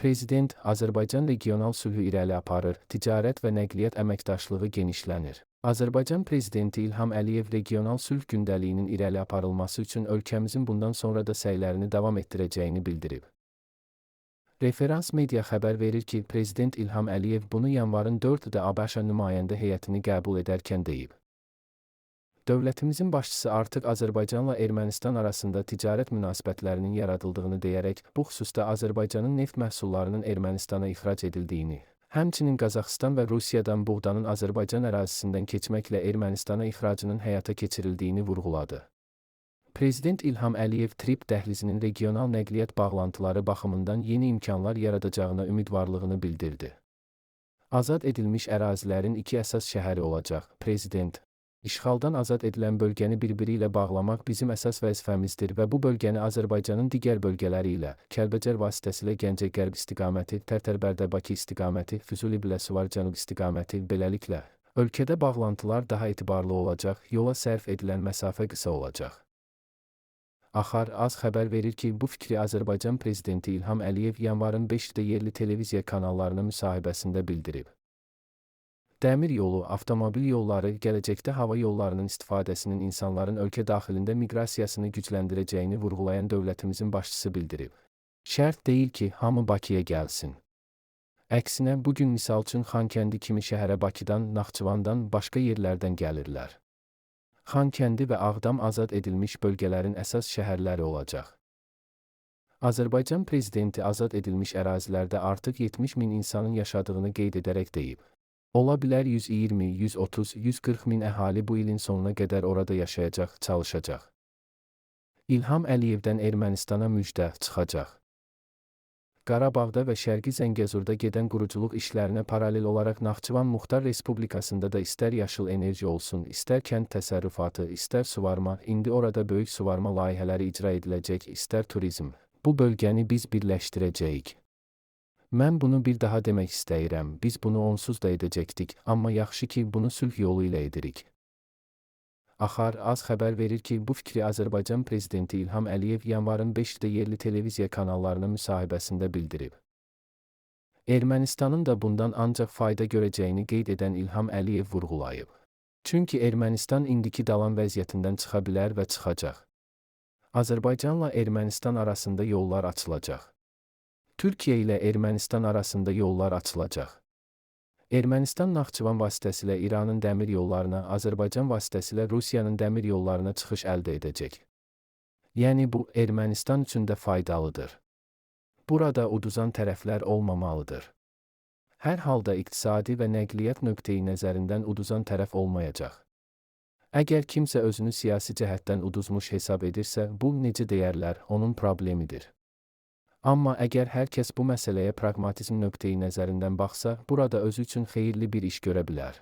Prezident, Azərbaycan regional sülhü irəli aparır, ticarət və nəqliyyat əməkdaşlığı genişlənir. Azərbaycan Prezidenti İlham Əliyev regional sülh gündəliyinin irəli aparılması üçün ölkəmizin bundan sonra da səylərini davam etdirəcəyini bildirib. Referans media xəbər verir ki, Prezident İlham Əliyev bunu yanvarın 4-də ABŞ nümayəndə heyətini qəbul edərkən deyib. Dövlətimizin başçısı artıq Azərbaycanla Ermənistan arasında ticarət münasibətlərinin yaradıldığını deyərək, bu xüsusda Azərbaycanın neft məhsullarının Ermənistana ixrac edildiyini, həmçinin Qazaxıstan və Rusiyadan buğdanın Azərbaycan ərazisindən keçməklə Ermənistana ixracının həyata keçirildiyini vurğuladı. Prezident İlham Əliyev Trip dəhlizinin regional nəqliyyat bağlantıları baxımından yeni imkanlar yaradacağına ümidvarlığını bildirdi. Azad edilmiş ərazilərin iki əsas şəhəri olacaq. Prezident, İşğaldan azad edilən bölgəni bir-biri ilə bağlamaq bizim əsas vəzifəmizdir və bu bölgəni Azərbaycanın digər bölgələri ilə, Kəlbəcər vasitəsilə Gəncə-Qərb istiqaməti, Tərtərbərdə-Bakı istiqaməti, Füzuli-Biləsuvar cənub istiqaməti, beləliklə, ölkədə bağlantılar daha etibarlı olacaq, yola sərf edilən məsafə qısa olacaq. Axar Az xəbər verir ki, bu fikri Azərbaycan Prezidenti İlham Əliyev yanvarın 5-də yerli televiziya kanallarına müsahibəsində bildirib. Dəmir yolu, avtomobil yolları, gələcəkdə hava yollarının istifadəsinin insanların ölkə daxilində miqrasiyasını gücləndirəcəyini vurğulayan dövlətimizin başçısı bildirib. Şərt deyil ki, hamı Bakıya gəlsin. Əksinə, bugün misal üçün Xankəndi kimi şəhərə Bakıdan, Naxçıvandan, başqa yerlərdən gəlirlər. Xankəndi və Ağdam azad edilmiş bölgələrin əsas şəhərləri olacaq. Azərbaycan Prezidenti azad edilmiş ərazilərdə artıq 70 min insanın yaşadığını qeyd edərək deyib. Ola bilər 120, 130, 140 min əhali bu ilin sonuna qədər orada yaşayacaq, çalışacaq. İlham Əliyevdən Ermənistana müjdə çıxacaq. Qarabağda və Şərqi Zəngəzurda gedən quruculuq işlərinə paralel olaraq Naxçıvan Muxtar Respublikasında da istər yaşıl enerji olsun, istər kənd təsərrüfatı, istər suvarma, indi orada böyük suvarma layihələri icra ediləcək, istər turizm. Bu bölgəni biz birləşdirəcəyik. Mən bunu bir daha demək istəyirəm, biz bunu onsuz da edəcəkdik, amma yaxşı ki, bunu sülh yolu ilə edirik. Axar Az xəbər verir ki, bu fikri Azərbaycan Prezidenti İlham Əliyev yanvarın 5-də yerli televiziya kanallarına müsahibəsində bildirib. Ermənistanın da bundan ancaq fayda görəcəyini qeyd edən İlham Əliyev vurğulayıb. Çünki Ermənistan indiki dalan vəziyyətindən çıxa bilər və çıxacaq. Azərbaycanla Ermənistan arasında yollar açılacaq. Türkiyə ilə Ermənistan arasında yollar açılacaq. Ermənistan Naxçıvan vasitəsilə İranın dəmir yollarına, Azərbaycan vasitəsilə Rusiyanın dəmir yollarına çıxış əldə edəcək. Yəni bu, Ermənistan üçün də faydalıdır. Burada uduzan tərəflər olmamalıdır. Hər halda iqtisadi və nəqliyyat nöqteyi nəzərindən uduzan tərəf olmayacaq. Əgər kimsə özünü siyasi cəhətdən uduzmuş hesab edirsə, bu, necə deyərlər, onun problemidir. Amma əgər hər kəs bu məsələyə praqmatizm nöqteyi nəzərindən baxsa, burada özü üçün xeyirli bir iş görə bilər.